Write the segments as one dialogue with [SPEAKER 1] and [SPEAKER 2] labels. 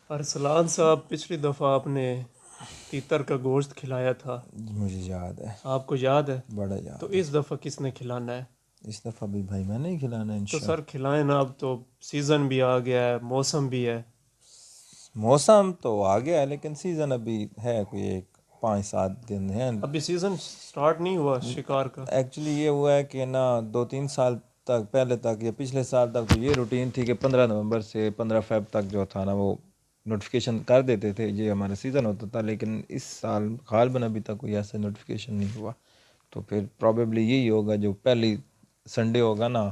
[SPEAKER 1] ارسلان صاحب، پچھلی دفعہ آپ نے تیتر کا گوشت کھلایا تھا،
[SPEAKER 2] مجھے یاد ہے،
[SPEAKER 1] آپ کو یاد ہے؟
[SPEAKER 2] بڑا
[SPEAKER 1] تو
[SPEAKER 2] یاد ہے۔
[SPEAKER 1] اس دفعہ کس نے کھلانا ہے؟
[SPEAKER 2] اس دفعہ بھی بھائی میں نہیں کھلانا
[SPEAKER 1] تو
[SPEAKER 2] انشاءاللہ۔
[SPEAKER 1] سر کھلائیں نا، اب تو سیزن بھی آ گیا ہے، موسم بھی ہے۔
[SPEAKER 2] موسم تو آ گیا ہے لیکن سیزن ابھی ہے، کوئی ایک 5-7 دن ہیں۔
[SPEAKER 1] ابھی سیزن سٹارٹ نہیں ہوا شکار کا۔
[SPEAKER 2] ایکچولی یہ ہوا ہے کہ نا 2-3 سال تک پہلے تک یا پچھلے سال تک تو یہ روٹین تھی کہ 15 نومبر سے 15 فیب تک جو تھا نا وہ نوٹیفیکیشن کر دیتے تھے، یہ ہمارا سیزن ہوتا تھا، لیکن اس سال غالباً ابھی تک کوئی ایسا نوٹیفیکیشن نہیں ہوا، تو پھر پروبیبلی یہی ہوگا جو پہلی سنڈے ہوگا نا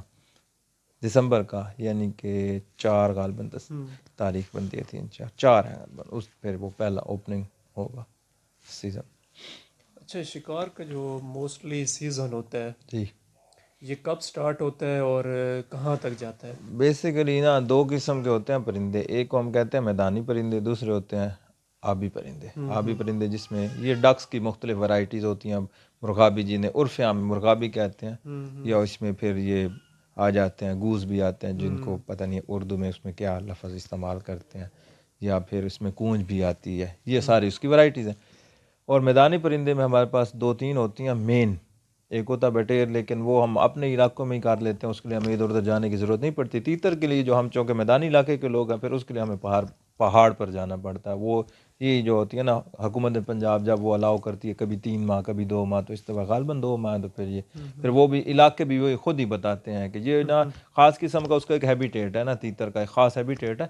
[SPEAKER 2] دسمبر کا، یعنی کہ 4 غالباً تاریخ بنتی ہے، 3-4 ہے غالباً، اس پھر وہ پہلا اوپننگ ہوگا سیزن۔
[SPEAKER 1] اچھا، شکار کا جو موسٹلی سیزن ہوتا ہے
[SPEAKER 2] جی،
[SPEAKER 1] یہ کب سٹارٹ ہوتا ہے اور کہاں تک جاتا ہے؟
[SPEAKER 2] بیسیکلی نا 2 قسم کے ہوتے ہیں پرندے، ایک کو ہم کہتے ہیں میدانی پرندے، دوسرے ہوتے ہیں آبی پرندے۔ آبی پرندے جس میں یہ ڈکس کی مختلف ورائٹیز ہوتی ہیں، مرغابی جنہیں عرف عام میں مرغابی کہتے ہیں، یا اس میں پھر یہ آ جاتے ہیں گوز بھی آتے ہیں، جن کو پتہ نہیں اردو میں اس میں کیا لفظ استعمال کرتے ہیں، یا پھر اس میں کونج بھی آتی ہے، یہ ساری اس کی ورائٹیز ہیں۔ اور میدانی پرندے میں ہمارے پاس 2-3 ہوتی ہیں مین، ایک ہوتا ہے بٹیر، لیکن وہ ہم اپنے علاقوں میں ہی کر لیتے ہیں، اس کے لیے ہمیں ادھر ادھر جانے کی ضرورت نہیں پڑتی۔ تیتر کے لیے جو ہم چونکہ میدانی علاقے کے لوگ ہیں، پھر اس کے لیے ہمیں پہاڑ پر جانا پڑتا ہے۔ وہ یہ جو ہوتی ہے نا حکومت پنجاب جب وہ الاؤ کرتی ہے کبھی 3 ماہ کبھی 2 ماہ، تو اس طرح غالباً 2 ماہ، تو پھر وہ بھی علاقے بھی وہ خود ہی بتاتے ہیں کہ یہ نا خاص قسم کا اس کا ایک ہیبیٹیٹ ہے نا، تیتر کا ایک خاص ہیبیٹیٹ ہے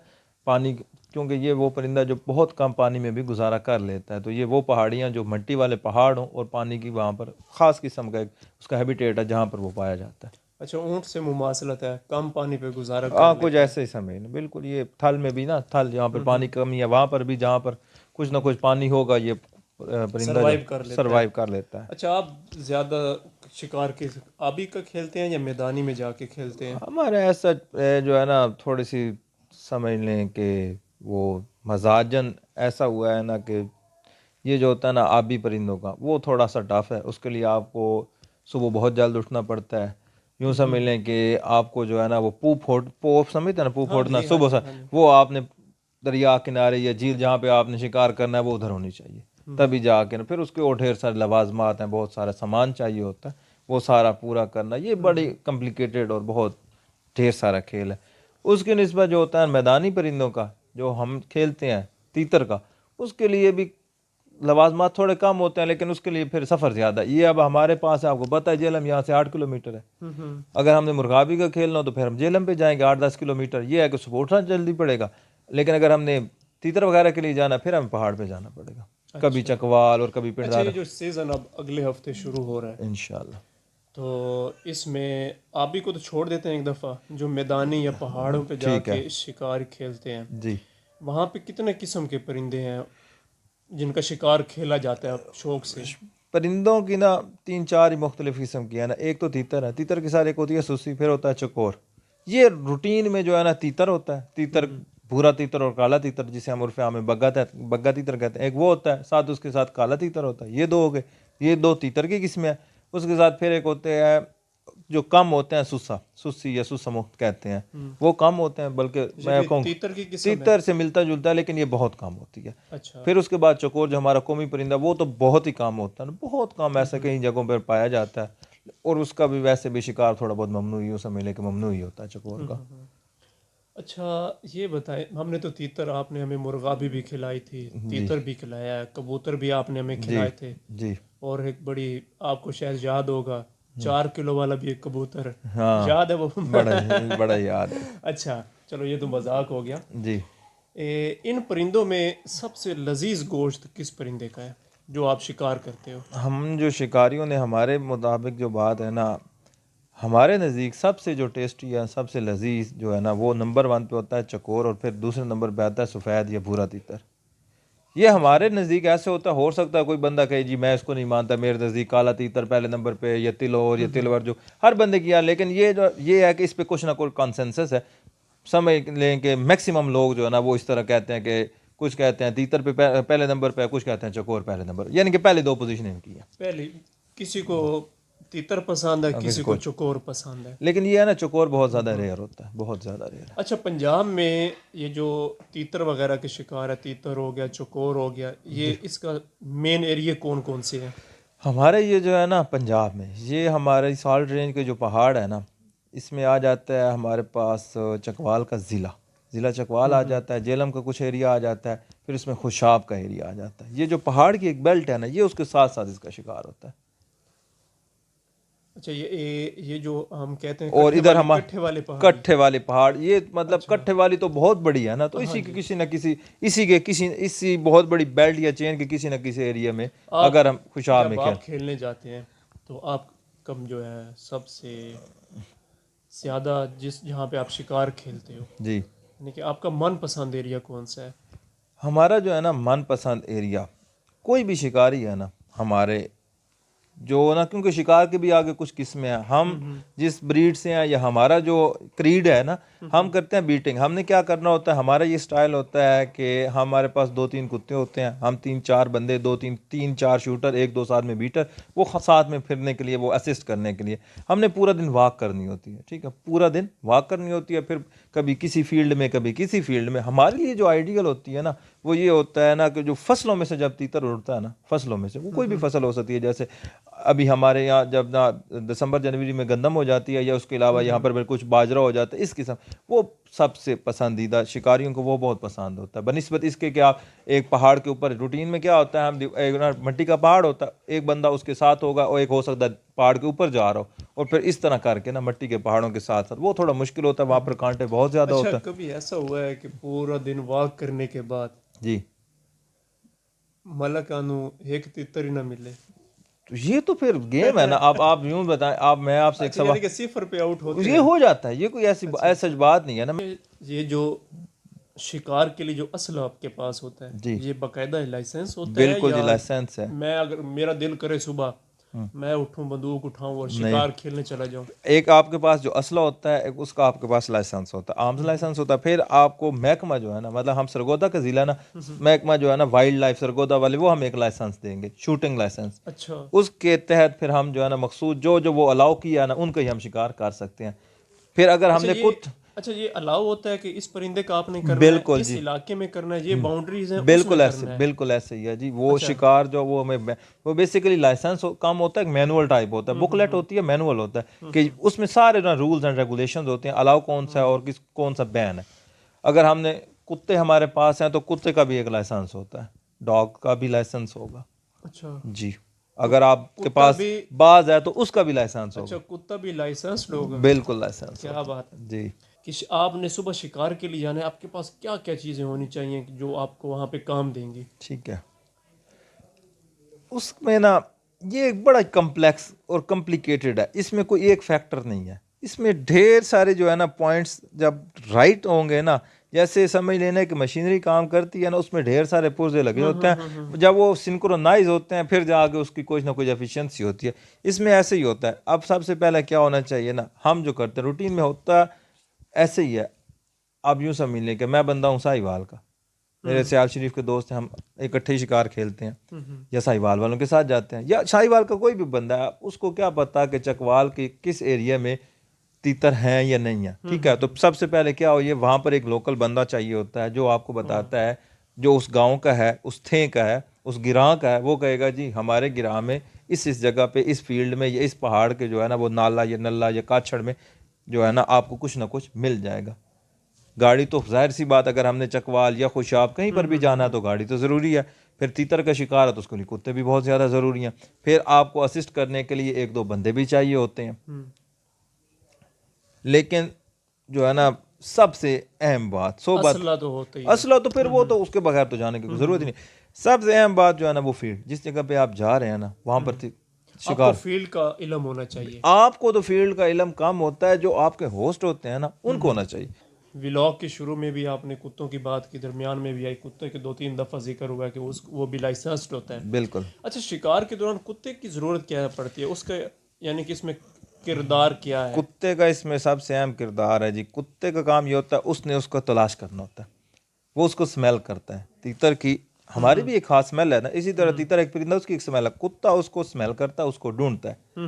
[SPEAKER 2] پانی، کیونکہ یہ وہ پرندہ جو بہت کم پانی میں بھی گزارا کر لیتا ہے، تو یہ وہ پہاڑیاں جو مٹی والے پہاڑ ہوں اور پانی کی وہاں پر خاص قسم کا ایک اس کا ہیبیٹیٹ ہے جہاں پر وہ پایا جاتا ہے۔
[SPEAKER 1] اچھا، اونٹ سے مماثلت ہے، کم پانی پہ گزارا کر
[SPEAKER 2] کچھ
[SPEAKER 1] لیتا ہے۔
[SPEAKER 2] ایسے ہی سمجھ لیں، بالکل یہ تھل میں بھی نا، تھل جہاں پر پانی کمی ہے وہاں پر بھی جہاں پر کچھ نہ کچھ پانی ہوگا یہ پرندہ جو
[SPEAKER 1] سروائیو کر لیتا ہے۔
[SPEAKER 2] سروائیو کر لیتا ہے۔
[SPEAKER 1] اچھا، آپ زیادہ شکار کے آبی کا کھیلتے ہیں یا میدانی میں جا کے کھیلتے ہیں؟
[SPEAKER 2] ہمارے ایسا جو ہے نا تھوڑی سی سمجھ لیں کہ وہ مزاجن ایسا ہوا ہے نا کہ یہ جو ہوتا ہے نا آبی پرندوں کا وہ تھوڑا سا ٹف ہے، اس کے لیے آپ کو صبح بہت جلد اٹھنا پڑتا ہے۔ یوں سمجھ لیں کہ آپ کو جو ہے نا وہ پوپ سمجھتے ہیں نا، پوپ
[SPEAKER 1] ہاں
[SPEAKER 2] پھوڑنا
[SPEAKER 1] جی، ہاں
[SPEAKER 2] صبح
[SPEAKER 1] جی،
[SPEAKER 2] سے،
[SPEAKER 1] ہاں جی۔
[SPEAKER 2] وہ آپ نے دریا کنارے یا جھیل جہاں پہ آپ نے شکار کرنا ہے وہ ادھر ہونی چاہیے، تبھی جا کے نا پھر اس کے اور ڈھیر سارے لوازمات ہیں، بہت سارا سامان چاہیے ہوتا ہے، وہ سارا پورا کرنا، یہ بڑی کمپلیکیٹڈ اور بہت ڈھیر سارا کھیل ہے۔ اس کی نسبت جو ہوتا ہے میدانی پرندوں کا جو ہم کھیلتے ہیں تیتر کا، اس کے لیے بھی لوازمات تھوڑے کم ہوتے ہیں، لیکن اس کے لیے پھر سفر زیادہ ہے۔ یہ اب ہمارے پاس ہے، آپ کو پتہ ہے جیلم یہاں سے 8 کلومیٹر ہے، اگر ہم نے مرغابی کا کھیلنا ہو تو پھر ہم جیلم پہ جائیں گے 8-10 کلومیٹر، یہ ہے کہ صبح اٹھنا جلدی پڑے گا، لیکن اگر ہم نے تیتر وغیرہ کے لیے جانا پھر ہمیں پہاڑ پہ جانا پڑے گا، کبھی
[SPEAKER 1] اچھا
[SPEAKER 2] چکوال اور کبھی
[SPEAKER 1] اچھا،
[SPEAKER 2] پنڈار۔
[SPEAKER 1] یہ جو سیزن اب اگلے ہفتے شروع ہو رہا ہے،
[SPEAKER 2] انشاءاللہ
[SPEAKER 1] تو اس میں آبی کو تو چھوڑ دیتے ہیں ایک دفعہ، جو میدانی یا پہاڑوں پہ جا
[SPEAKER 2] ٹھیک ہے
[SPEAKER 1] کے شکار کھیلتے ہیں،
[SPEAKER 2] جی۔
[SPEAKER 1] وہاں پہ کتنے قسم کے پرندے ہیں جن کا شکار کھیلا جاتا ہے شوق سے؟
[SPEAKER 2] پرندوں کی نا 3-4 ہی مختلف قسم کی ہے نا، ایک تو تیتر ہے، تیتر کے ساتھ ایک ہوتی ہے سوسی، پھر ہوتا ہے چکور۔ یہ روٹین میں جو ہے نا تیتر ہوتا ہے، تیتر بھورا تیتر اور کالا تیتر جسے ہم عرف عام میں بگا تیتر کہتے ہیں، ایک وہ ہوتا ہے، ساتھ اس کے ساتھ کالا تیتر ہوتا ہے، یہ 2 ہو گئے، یہ 2 تیتر کی قسمیں ہیں۔ اس کے ساتھ پھر ایک ہوتے ہیں جو کم ہوتے ہیں سوسی یا سوسا مخت کہتے ہیں، وہ کم ہوتے ہیں، بلکہ
[SPEAKER 1] یہ
[SPEAKER 2] میں
[SPEAKER 1] بھی
[SPEAKER 2] کہوں
[SPEAKER 1] تیتر کی قسم ہے؟
[SPEAKER 2] تیتر سے ملتا جلتا ہے لیکن یہ بہت کم ہوتی ہے۔
[SPEAKER 1] اچھا۔
[SPEAKER 2] پھر اس کے بعد چکور جو ہمارا قومی پرندہ وہ تو بہت ہی کام ہوتا ہے، بہت کم، ایسا کئی جگہوں پر پایا جاتا ہے، اور اس کا بھی ویسے بھی شکار تھوڑا بہت ممنوع ہی، سمجھ لے کہ ممنوع ہی ہوتا ہے چکور کا۔
[SPEAKER 1] اچھا، یہ بتائیں، ہم نے تو تیتر، آپ نے ہمیں مرغابی بھی کھلائی تھی،
[SPEAKER 2] جی
[SPEAKER 1] تیتر بھی کھلایا ہے، کبوتر بھی آپ نے ہمیں
[SPEAKER 2] جی
[SPEAKER 1] کھلائے تھے،
[SPEAKER 2] جی
[SPEAKER 1] اور ایک بڑی، آپ کو شاید یاد ہوگا، 4 کلو والا بھی ایک کبوتر
[SPEAKER 2] ہاں،
[SPEAKER 1] یاد ہے وہ؟
[SPEAKER 2] بڑا یاد ہے۔
[SPEAKER 1] اچھا چلو، یہ تو مذاق ہو گیا۔
[SPEAKER 2] جی،
[SPEAKER 1] ان پرندوں میں سب سے لذیذ گوشت کس پرندے کا ہے جو آپ شکار کرتے ہو؟
[SPEAKER 2] ہم جو شکاریوں نے ہمارے مطابق جو بات ہے نا، ہمارے نزدیک سب سے جو ٹیسٹی ہے، سب سے لذیذ جو ہے نا، وہ نمبر 1 پہ ہوتا ہے چکور، اور پھر دوسرے نمبر پہ آتا ہے سفید یا بھورا تیتر۔ یہ ہمارے نزدیک ایسے ہوتا ہے، ہو سکتا ہے کوئی بندہ کہے جی میں اس کو نہیں مانتا، میرے نزدیک کالا تیتر پہلے نمبر پہ، یا تلور یا تلور، جو ہر بندے کی، لیکن یہ ہے کہ اس پہ کچھ نہ کوئی کانسنسس ہے، سمجھ لیں کہ میکسیمم لوگ جو ہے نا وہ اس طرح کہتے ہیں، کہ کچھ کہتے ہیں تیتر پہ پہلے نمبر پہ، کچھ کہتے ہیں چکور پہلے نمبر، یعنی کہ پہلے 2 پوزیشن ان کی ہے۔
[SPEAKER 1] پہلی کسی کو تیتر پسند ہے، کسی کو چکور پسند ہے.
[SPEAKER 2] لیکن یہ ہے نا چکور بہت زیادہ ریئر ہوتا ہے، بہت زیادہ ریئر ہے.
[SPEAKER 1] اچھا، پنجاب میں یہ جو تیتر وغیرہ کے شکار ہے، تیتر ہو گیا، چکور ہو گیا، یہ اس کا مین ایریا کون کون سے ہیں؟
[SPEAKER 2] ہمارے یہ جو ہے نا پنجاب میں، یہ ہمارے سالٹ رینج کے جو پہاڑ ہے نا، اس میں آ جاتا ہے ہمارے پاس چکوال کا ضلع چکوال آ جاتا ہے، جیلم کا کچھ ایریا آ جاتا ہے، پھر اس میں خوشاب کا ایریا آ جاتا ہے. یہ جو پہاڑ کی ایک بیلٹ ہے نا، یہ اس کے ساتھ ساتھ اس کا شکار ہوتا ہے.
[SPEAKER 1] اچھا، یہ جو ہم کہتے ہیں
[SPEAKER 2] اور ادھر ہم
[SPEAKER 1] کٹھے والے پہاڑ،
[SPEAKER 2] کٹھے والے پہاڑ، یہ مطلب کٹھے والی تو بہت بڑی ہے نا، تو اسی کے کسی نہ کسی اسی بہت بڑی بیلٹ یا چین کے کسی نہ کسی ایریا میں اگر ہم خوشاب میں
[SPEAKER 1] جب آپ کھیلنے جاتے ہیں تو آپ کم جو ہے سب سے زیادہ جہاں پہ آپ شکار کھیلتے ہو،
[SPEAKER 2] جی،
[SPEAKER 1] یعنی کہ آپ کا من پسند ایریا کون سا ہے؟
[SPEAKER 2] ہمارا جو ہے نا من پسند ایریا، کوئی بھی شکاری ہے نا ہمارے جو نا، کیونکہ شکار کے بھی آگے کچھ قسمیں ہیں. ہم جس بریڈ سے ہیں یا ہمارا جو کریڈ ہے نا، ہم کرتے ہیں بیٹنگ. ہم نے کیا کرنا ہوتا ہے، ہمارا یہ سٹائل ہوتا ہے کہ ہمارے پاس 2-3 کتے ہوتے ہیں، ہم 3-4 بندے، 2-3-4 شوٹر، 1-2 ساتھ میں بیٹر، وہ ساتھ میں پھرنے کے لیے، وہ اسسٹ کرنے کے لیے. ہم نے پورا دن واک کرنی ہوتی ہے، ٹھیک ہے، پورا دن واک کرنی ہوتی ہے. پھر کبھی کسی فیلڈ میں، کبھی کسی فیلڈ میں. ہمارے لیے جو آئیڈیل ہوتی ہے نا، وہ یہ ہوتا ہے نا کہ جو فصلوں میں سے جب تیتر اڑتا ہے نا، فصلوں میں سے، وہ کوئی بھی فصل ہو سکتی ہے، جیسے ابھی ہمارے یہاں جب نا دسمبر جنوری میں گندم ہو جاتی ہے، یا اس کے علاوہ یہاں پر کچھ باجرہ ہو جاتا ہے، اس قسم، وہ سب سے پسندیدہ شکاریوں کو وہ بہت پسند ہوتا ہے. بنسبت اس کے کہ آپ ایک پہاڑ کے اوپر، روٹین میں کیا ہوتا ہے، ہم مٹی کا پہاڑ ہوتا ہے، ایک بندہ اس کے ساتھ ہوگا، اور ایک ہو سکتا ہے پہاڑ کے اوپر جا رہا ہو، اور پھر اس طرح کر کے نا مٹی کے پہاڑوں کے ساتھ ساتھ، وہ تھوڑا مشکل ہوتا ہے، وہاں پر کانٹے بہت زیادہ ہوتا ہے.
[SPEAKER 1] اچھا، کبھی ایسا ہوا ہے کہ پورا دن واک کرنے کے بعد
[SPEAKER 2] جی،
[SPEAKER 1] ملک آنو ایک تیتر ہی نہ ملے؟
[SPEAKER 2] تو یہ تو پھر گیم ہے نا. اب آپ یوں بتائیں، میں آپ سے ایک
[SPEAKER 1] اچھا، یعنی کہ
[SPEAKER 2] سوال،
[SPEAKER 1] صفر پہ آؤٹ ہوتے
[SPEAKER 2] یہ
[SPEAKER 1] ہیں؟
[SPEAKER 2] ہو جاتا ہے، یہ کوئی ایسی سچ بات نہیں ہے نا.
[SPEAKER 1] یہ جو شکار کے لیے جو اسلحہ آپ کے پاس ہوتا ہے،
[SPEAKER 2] جی،
[SPEAKER 1] یہ باقاعدہ لائسنس ہوتا ہے،
[SPEAKER 2] بالکل جی،
[SPEAKER 1] یا
[SPEAKER 2] لائسنس ہے.
[SPEAKER 1] میں اگر میرا دل کرے صبح میں اٹھوں، بندوق اٹھاؤں اور
[SPEAKER 2] نہیں،
[SPEAKER 1] شکار کھیلنے چلا جاؤں؟
[SPEAKER 2] ایک آپ کے پاس جو اسلحہ ہوتا ہے، ایک اس کا آپ کے پاس لائسنس ہوتا ہے، آرمز لائسنس ہوتا ہے. پھر آپ کو محکمہ جو ہے نا، مطلب ہم سرگودا کا ضلع نا، محکمہ جو ہے نا وائلڈ لائف سرگودا والے، وہ ہمیں ایک لائسنس دیں گے، شوٹنگ لائسنس.
[SPEAKER 1] اچھا
[SPEAKER 2] اس کے تحت پھر ہم جو ہے نا مخصوص جو وہ الاؤ کیا ہے نا، ان کا ہی ہم شکار کر سکتے ہیں. پھر اگر ہم نے
[SPEAKER 1] اچھا، یہ الاؤ ہوتا ہے کہ اس پرندے کا آپ نے کرنا ہے،
[SPEAKER 2] بالکل
[SPEAKER 1] اس
[SPEAKER 2] جی،
[SPEAKER 1] علاقے میں کرنا ہے، یہ باؤنڈریز ہیں، اس میں
[SPEAKER 2] بالکل ایسے،
[SPEAKER 1] کرنا ہے؟
[SPEAKER 2] بالکل ایسے ہی ہے جی. وہ
[SPEAKER 1] اچھا،
[SPEAKER 2] شکار جو وہ ہمیں، وہ بیسیکلی لائسنس کام ہوتا ہے، مینول ٹائپ ہوتا ہے، بکلیٹ ہوتی ہے، مینول ہوتا ہے، کہ اس میں سارے رولز اینڈ ریگولیشنز ہوتے ہیں، الاؤ کون سا ہے اور کون سا بین ہے. اگر ہم نے کتے ہمارے پاس ہیں تو کتے کا بھی ایک لائسنس ہوتا ہے، ڈاگ کا بھی لائسنس ہوگا.
[SPEAKER 1] اچھا،
[SPEAKER 2] جی،
[SPEAKER 1] تو
[SPEAKER 2] اگر آپ کے
[SPEAKER 1] کتا
[SPEAKER 2] پاس
[SPEAKER 1] بھی،
[SPEAKER 2] باز ہے تو اس کا بھی لائسنس
[SPEAKER 1] اچھا
[SPEAKER 2] ہوگا.
[SPEAKER 1] کتا بھی لائسنسڈ ہوگا؟
[SPEAKER 2] بالکل لائسنس
[SPEAKER 1] کیا
[SPEAKER 2] ہوتا
[SPEAKER 1] بات ہے!
[SPEAKER 2] ہے جی.
[SPEAKER 1] کہ آپ نے صبح شکار کے لیے جانا ہے، آپ کے پاس کیا کیا چیزیں ہونی چاہیے جو آپ کو وہاں پہ کام دیں گی؟
[SPEAKER 2] ٹھیک ہے، اس میں نا یہ ایک بڑا کمپلیکس اور کمپلیکیٹڈ ہے، اس میں کوئی ایک فیکٹر نہیں ہے، اس میں ڈھیر سارے جو ہے نا پوائنٹس جب رائٹ ہوں گے نا، جیسے سمجھ لینا کہ مشینری کام کرتی ہے نا، اس میں ڈھیر سارے پرزے لگے ہوتے ہیں، جب وہ سنکرونائز ہوتے ہیں پھر جا کے اس کی کچھ نہ کچھ ایفیشنسی ہوتی ہے. اس میں ایسے ہی ہوتا ہے. اب سب سے پہلے کیا ہونا چاہیے نا، ہم جو کرتے ہیں روٹین میں ہوتا ہے ایسے ہی ہے. آپ یوں سمجھ لیں کہ میں بندہ ہوں ساہیوال کا، میرے سیال شریف کے دوست ہیں، ہم اکٹھے شکار کھیلتے ہیں، یا ساہیوال والوں کے ساتھ جاتے ہیں، یا ساہیوال کا کوئی بھی بندہ ہے، اس کو کیا پتا کہ چکوال کے کس ایریا میں تیتر ہیں یا نہیں ہیں. ٹھیک ہے، تو سب سے پہلے کیا ہو، یہ وہاں پر ایک لوکل بندہ چاہیے ہوتا ہے جو آپ کو بتاتا ہے، جو اس گاؤں کا ہے، اس تھے کا ہے، اس گراں کا ہے. وہ کہے گا جی ہمارے گراں میں اس جگہ پہ، اس فیلڈ میں، یا اس پہاڑ کے جو ہے نا وہ نالا یا نلا یا کاچھڑ میں جو ہے نا آپ کو کچھ نہ کچھ مل جائے گا. گاڑی تو ظاہر سی بات، اگر ہم نے چکوال یا خوشاب کہیں پر بھی جانا ہے تو گاڑی تو ضروری ہے. پھر تیتر کا شکار ہے تو اس کے لیے کتے بھی بہت زیادہ ضروری ہیں. پھر آپ کو اسسٹ کرنے کے لیے 1-2 بندے بھی چاہیے ہوتے ہیں. لیکن جو ہے نا سب سے اہم بات،
[SPEAKER 1] اسلحہ تو ہوتا ہی ہے.
[SPEAKER 2] اسلحہ تو پھر وہ تو اس کے بغیر تو جانے کی ضرورت ہی نہیں. سب سے اہم بات جو ہے نا وہ فیلڈ، جس جگہ پہ آپ جا رہے ہیں نا وہاں پر
[SPEAKER 1] آپ کو
[SPEAKER 2] شکار،
[SPEAKER 1] فیلڈ کا علم ہونا چاہیے.
[SPEAKER 2] آپ کو تو فیلڈ کا علم کم ہوتا ہے، جو آپ کے ہوسٹ ہوتے ہیں نا ان کو ہونا چاہیے.
[SPEAKER 1] ولاگ کے شروع میں بھی آپ نے کتوں کی بات کی، درمیان میں بھی آئی، کتے کے 2-3 دفعہ ذکر ہوا کہ وہ بھی لائسنسڈ ہوتا ہے.
[SPEAKER 2] بالکل.
[SPEAKER 1] اچھا، شکار کے دوران کتے کی ضرورت کیا پڑتی ہے، اس کا یعنی کہ اس میں کردار کیا ہے؟
[SPEAKER 2] کتے کا اس میں سب سے اہم کردار ہے جی. کتے کا کام یہ ہوتا ہے، اس نے اس کو تلاش کرنا ہوتا ہے، وہ اس کو سمیل کرتا ہے. تیتر کی ہماری بھی ایک خاص اسمیل ہے نا، اسی طرح تیتر ایک پرندہ، اس کی ایک اسمیل ہے، کتا اس کو اسمیل کرتا ہے، اس کو ڈھونڈتا ہے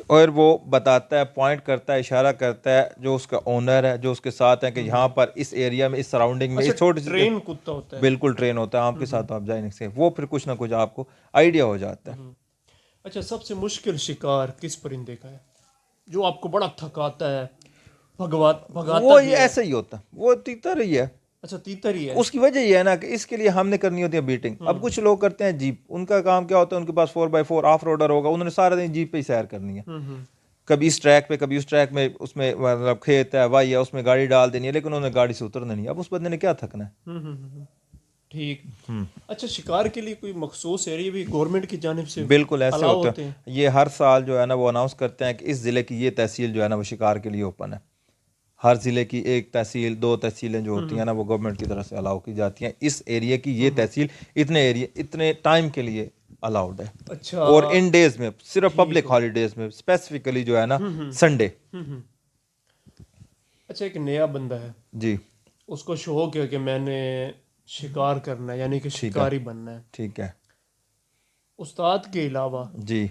[SPEAKER 2] اور وہ بتاتا ہے، پوائنٹ کرتا ہے، اشارہ کرتا ہے جو اس کا اونر ہے، جو اس کے ساتھ ہے کہ یہاں پر اس ایریا میں، اس سراؤنڈنگ میں، اس چھوٹی سی،
[SPEAKER 1] ٹرین کتا ہوتا ہے.
[SPEAKER 2] بالکل ٹرین ہوتا ہے، آپ کے ساتھ آپ جا نہیں سکتے، وہ پھر کچھ نہ کچھ آپ کو آئیڈیا ہو جاتا ہے.
[SPEAKER 1] اچھا، سب سے مشکل شکار کس پرندے کا ہے جو آپ کو بڑا تھکاتا ہے، بھگاتا
[SPEAKER 2] وہ
[SPEAKER 1] بھی ہے؟
[SPEAKER 2] ایسا ہی ہوتا ہے، وہ تیتر ہی ہے.
[SPEAKER 1] اچھا، تیتر ہی ہے.
[SPEAKER 2] اس کی وجہ یہ ہے نا کہ اس کے لیے ہم نے کرنی ہوتی ہے بیٹنگ. اب کچھ لوگ کرتے ہیں جیپ، ان کا کام کیا ہوتا ہے، ان کے پاس 4x4 آف روڈر ہوگا، انہوں نے سارا دن جیپ پہ ہی سیر کرنی ہے، کبھی اس ٹریک پہ کبھی اس ٹریک میں، اس میں مطلب کھیت ہے، وائی ہے، اس میں گاڑی ڈال دینی ہے، لیکن انہوں نے گاڑی سے اترنا نہیں. اب اس بندے نے کیا تھکنا ہے.
[SPEAKER 1] ٹھیک. اچھا، شکار کے لیے کوئی مخصوص ایریا بھی گورنمنٹ کی جانب سے
[SPEAKER 2] بالکل ایسے
[SPEAKER 1] الاؤ
[SPEAKER 2] ہوتے
[SPEAKER 1] ہوتے
[SPEAKER 2] ہیں.
[SPEAKER 1] ہیں؟
[SPEAKER 2] یہ ہر سال جو ہے نا وہ اناؤنس کرتے ہیں کہ اس ضلع کی یہ تحصیل جو ہے نا وہ شکار کے لیے اوپن ہے. ہر ضلع کی ایک تحصیل، 2 تحصیلیں جو ہوتی ہیں نا وہ گورنمنٹ کی طرف سے الاؤ کی جاتی ہیں. اس ایریا کی یہ تحصیل اتنے ٹائم کے لیے الاؤڈ ہے.
[SPEAKER 1] اچھا.
[SPEAKER 2] اور ان ڈیز میں، صرف
[SPEAKER 1] ٹھیک
[SPEAKER 2] پبلک
[SPEAKER 1] ہے.
[SPEAKER 2] ہالیڈیز میں، اسپیسیفکلی جو ہے نا سنڈے.
[SPEAKER 1] اچھا، ایک نیا بندہ ہے،
[SPEAKER 2] جی
[SPEAKER 1] اس کو شوق ہے کہ میں نے شکار کرنا ہے، یعنی کہ
[SPEAKER 2] ٹھیک ہے،
[SPEAKER 1] شکاری بننا ہے،
[SPEAKER 2] ٹھیک ہے
[SPEAKER 1] استاد کے علاوہ
[SPEAKER 2] جی.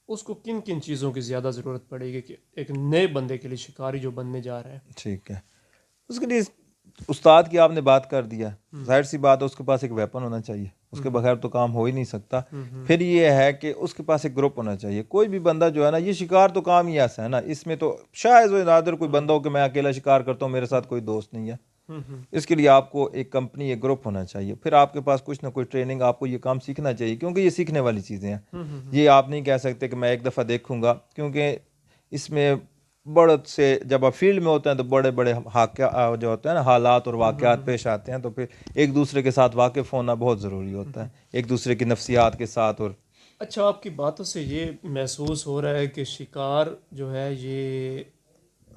[SPEAKER 1] اس کو کن کن چیزوں کی زیادہ ضرورت پڑے گی کہ ایک نئے بندے کے لیے، شکاری جو بننے جا رہا ہے؟
[SPEAKER 2] ٹھیک ہے، اس کے لیے استاد کی آپ نے بات کر دیا، ظاہر سی بات ہے اس کے پاس ایک ویپن ہونا چاہیے، اس کے بغیر تو کام ہو ہی نہیں سکتا. پھر یہ ہے کہ اس کے پاس ایک گروپ ہونا چاہیے. کوئی بھی بندہ جو ہے نا، یہ شکار تو کام ہی ایسا ہے نا، اس میں تو شاید و نادر کوئی بندہ ہو کہ میں اکیلا شکار کرتا ہوں، میرے ساتھ کوئی دوست نہیں ہے. اس کے لیے آپ کو ایک کمپنی، ایک گروپ ہونا چاہیے. پھر آپ کے پاس کچھ نہ کچھ ٹریننگ، آپ کو یہ کام سیکھنا چاہیے، کیونکہ یہ سیکھنے والی چیزیں ہیں. یہ آپ نہیں کہہ سکتے کہ میں ایک دفعہ دیکھوں گا، کیونکہ اس میں بڑے سے، جب آپ فیلڈ میں ہوتے ہیں تو بڑے بڑے جو ہوتے ہیں نا حالات اور واقعات پیش آتے ہیں، تو پھر ایک دوسرے کے ساتھ واقف ہونا بہت ضروری ہوتا ہے، ایک دوسرے کی نفسیات کے ساتھ. اور
[SPEAKER 1] اچھا، آپ کی باتوں سے یہ محسوس ہو رہا ہے کہ شکار جو ہے یہ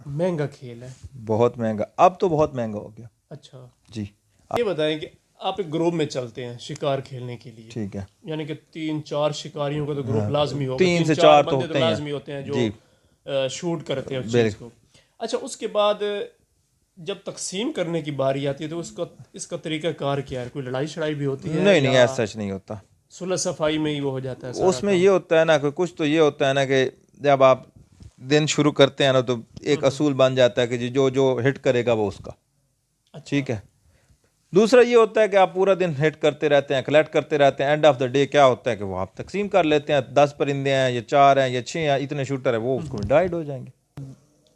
[SPEAKER 1] مہنگا کھیل ہے.
[SPEAKER 2] بہت مہنگا، اب تو بہت مہنگا ہو گیا.
[SPEAKER 1] اچھا،
[SPEAKER 2] جی
[SPEAKER 1] یہ بتائیں کہ آپ ایک گروپ میں چلتے ہیں شکار کھیلنے کے لیے،
[SPEAKER 2] ٹھیک ہے.
[SPEAKER 1] یعنی کہ 3-4 شکاریوں کا تو گروپ لازمی ہوگا،
[SPEAKER 2] 3 سے
[SPEAKER 1] 3-4
[SPEAKER 2] 4 تو
[SPEAKER 1] بندے تو
[SPEAKER 2] ہوتے ہی
[SPEAKER 1] لازمی
[SPEAKER 2] ہیں.
[SPEAKER 1] ہوتے ہیں جو
[SPEAKER 2] جی
[SPEAKER 1] شوٹ کرتے ہیں اس چیز
[SPEAKER 2] بالکل.
[SPEAKER 1] کو. اچھا، اس کے بعد جب تقسیم کرنے کی باری آتی ہے تو اس کا طریقہ کار کیا ہے؟ کوئی لڑائی شڑائی بھی ہوتی ہے
[SPEAKER 2] نہیں
[SPEAKER 1] یا
[SPEAKER 2] ایسا سچ نہیں ہوتا.
[SPEAKER 1] صلح صفائی میں ہی وہ ہو جاتا ہے سارا
[SPEAKER 2] اس میں
[SPEAKER 1] کام؟
[SPEAKER 2] یہ ہوتا ہے نا کہ کچھ تو یہ ہوتا ہے نا کہ جب آپ دن شروع کرتے ہیں نا تو ایک اصول بن جاتا ہے کہ جی جو ہٹ کرے گا وہ اس کا.
[SPEAKER 1] اچھا.
[SPEAKER 2] ٹھیک ہے. دوسرا یہ ہوتا ہے کہ آپ پورا دن ہٹ کرتے رہتے ہیں، کلیکٹ کرتے رہتے ہیں. اینڈ آف دا ڈے کیا ہوتا ہے کہ وہ آپ تقسیم کر لیتے ہیں. 10 پرندے ہیں یا 4 ہیں یا 6 ہیں، اتنے شوٹر ہیں، وہ اس کو ڈائیڈ ہو جائیں گے.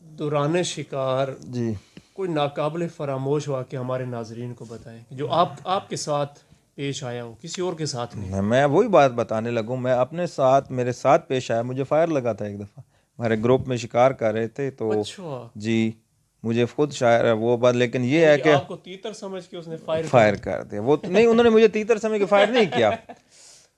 [SPEAKER 1] دوران شکار
[SPEAKER 2] جی
[SPEAKER 1] کوئی ناقابل فراموش واقعہ ہمارے ناظرین کو بتائیں جو آپ کے ساتھ پیش آیا ہو، کسی اور کے ساتھ نہیں؟
[SPEAKER 2] میں وہی بات بتانے لگوں. میں اپنے ساتھ، میرے ساتھ پیش آیا، مجھے فائر لگا تھا ایک دفعہ. ہمارے گروپ میں شکار کر رہے تھے تو
[SPEAKER 1] اچھا،
[SPEAKER 2] جی مجھے خود شاعر ہے وہ بات، لیکن یہ
[SPEAKER 1] یعنی
[SPEAKER 2] ہے
[SPEAKER 1] کہ
[SPEAKER 2] کہ
[SPEAKER 1] آپ کو تیتر سمجھ کے اس نے فائر
[SPEAKER 2] فائر کر دیا. وہ نہیں، انہوں نے مجھے تیتر سمجھ کے فائر نہیں کیا.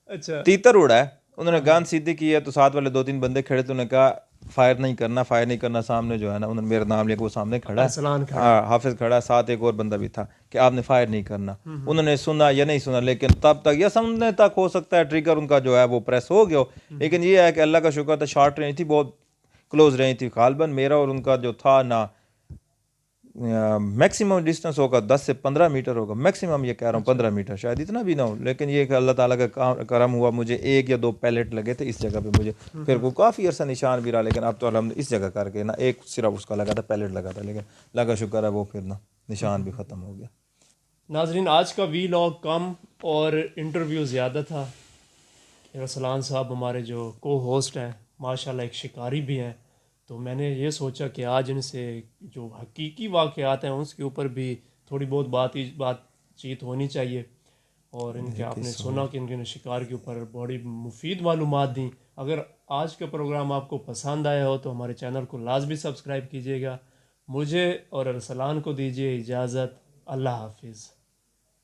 [SPEAKER 1] اچھا.
[SPEAKER 2] تیتر اڑا ہے، انہوں نے گان سیدھی کی ہے تو ساتھ والے 2-3 بندے کھڑے تھے، انہوں نے کہا فائر نہیں کرنا، فائر نہیں کرنا. سامنے جو ہے نا، انہوں نے میرا نام لیا کہ وہ سامنے کھڑا ہے،
[SPEAKER 1] ارسلان کھڑا ہے.
[SPEAKER 2] حافظ کھڑا ہے، ساتھ ایک اور بندہ بھی تھا کہ آپ نے فائر نہیں کرنا. انہوں نے سنا یا نہیں سنا، لیکن تب تک یا سمجھنے تک ہو سکتا ہے ٹریگر ان کا جو ہے وہ پریس ہو گیا. لیکن یہ ہے کہ اللہ کا شکر تھا، شارٹ رینج تھی، بہت کلوز رینج تھی. غالباً میرا اور ان کا جو تھا نا، میکسیمم ڈسٹنس ہوگا 10 سے 15 میٹر ہوگا، میکسیمم یہ کہہ رہا ہوں 15 میٹر، شاید اتنا بھی نہ ہو. لیکن یہ کہ اللہ تعالیٰ کا کرم ہوا، مجھے 1 یا 2 پیلٹ لگے تھے اس جگہ پہ. مجھے پھر وہ کافی عرصہ نشان بھی رہا، لیکن اب تو الحمد اس جگہ کر کے نا ایک صرف اس کا لگا تھا، پیلٹ لگا تھا، لیکن اللہ کا شکر ہے وہ پھر نا نشان بھی ختم ہو گیا.
[SPEAKER 1] ناظرین، آج کا وی لاگ کم اور انٹرویو زیادہ تھا. ارسلان صاحب ہمارے جو کو ہوسٹ ہیں، ماشاءاللہ ایک شکاری بھی ہیں، تو میں نے یہ سوچا کہ آج ان سے جو حقیقی واقعات ہیں اس کے اوپر بھی تھوڑی بہت بات چیت ہونی چاہیے. اور ان کے آپ نے سنا کہ ان کے شکار کے اوپر بڑی مفید معلومات دیں. اگر آج کا پروگرام آپ کو پسند آیا ہو تو ہمارے چینل کو لازمی سبسکرائب کیجیے گا. مجھے اور ارسلان کو دیجیے اجازت. اللہ حافظ.